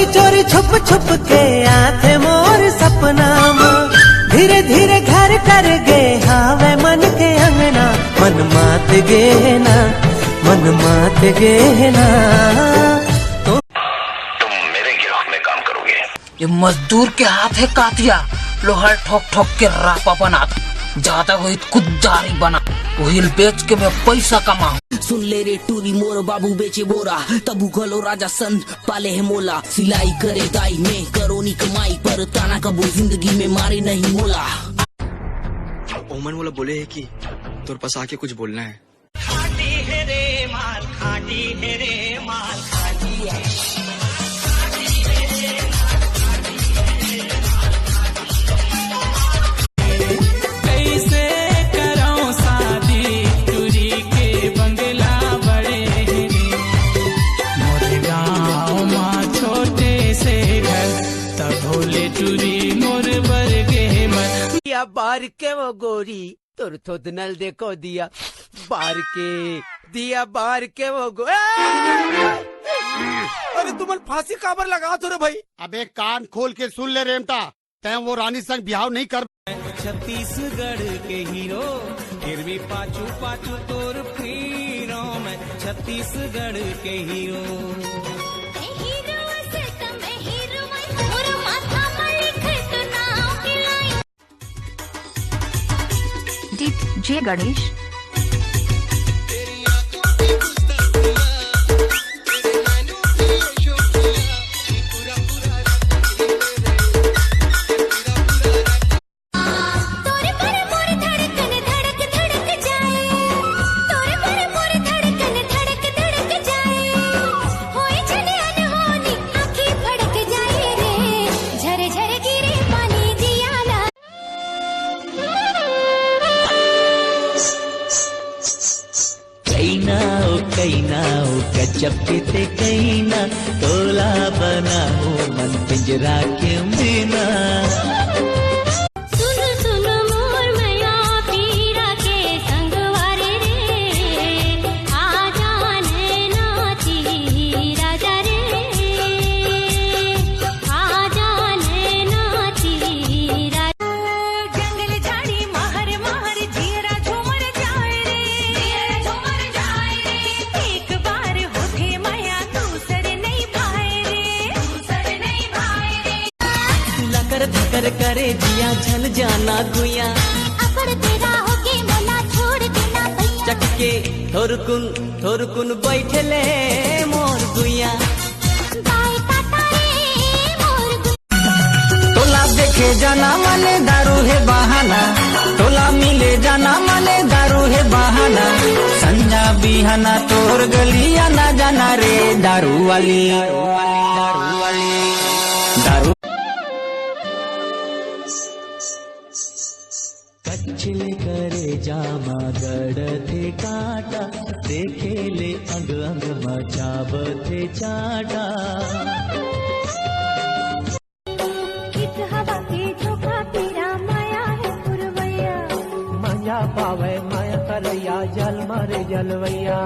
चोरी चोरी छुप छुप के आते मोर सपना माँ, धीरे धीरे घर कर गे हावे मन के अंगना, मन मात गे ना, मन मात गे ना। तुम मेरे गिरोह में काम करोगे। ये मजदूर के हाथ है कातिया, लोहा ठोक ठोक के रापा बना, ज्यादा वही कुदारी बना, वही बेच के मैं पैसा कमाऊं। सुन ले रे टूरी मोर बाबू बेचे बोरा, तबु गलो राजा संत पाले है मोला, सिलाई करे दाई में करो नी कमाई, पर ताना कबू जिंदगी में मारे नहीं मोला। ओमन वाला बोले है कि तोर पास आके कुछ बोलना है। खाटी है रे माल, खाटी है रे माल, खाटी है। कैसे करो शादी टूरी के बंगला बड़े रे, मोरे गाँव माँ छोटे से घर, तब भोले टूरी मोर बरगे मन। दिया बार के वो गोरी तुर थोद नल देखो दिया बार के, दिया बार के वो अरे तुम फांसी काबर लगा तो रे भाई। अबे कान खोल के सुन ले रेमता, तै वो रानी संग बिहाव नहीं कर। छत्तीसगढ़ के हीरो फिर भी पाचू पाचू तोर फिरो, मैं छत्तीसगढ़ के हीरो। जे गणेश कैनाओ कचपते कैना, तोला बनाओ मन पिंजरा के बिना। सुन सुन मोर मैया पीरा के संगवारे रे, आ जाने नाची राजा रे, आ जाने नाची राजा। जंगल झाड़ी महर महर जीरा झूमर जाए रे, जीरा झूमर जाए रे, एक बार होठे माया दूसरे नहीं भाए रे, दूसरे नहीं भाए रे। लकर धकर करे जिया झल जाना गुया, अकड़ तेरा होके मोला छोड़ देना भैया, चटके थोर कुन बैठले मोर गुया। बाई काटा रे मोर गुया। तोला देखे जाना माने दारू है बहाना, तोला मिले जाना माने दारू है बहाना, संजा बिहाना तोर गलिया ना जाना रे, दारू वाली दारू वाली दारू। कच्छले करे जामा गड़थे काटा, देखे ले अंग अंग मचाबथे चाटा। कित हवा के झोंका तेरा माया है पुरवैया, माया पावे माया करैया जल मारे जलवैया।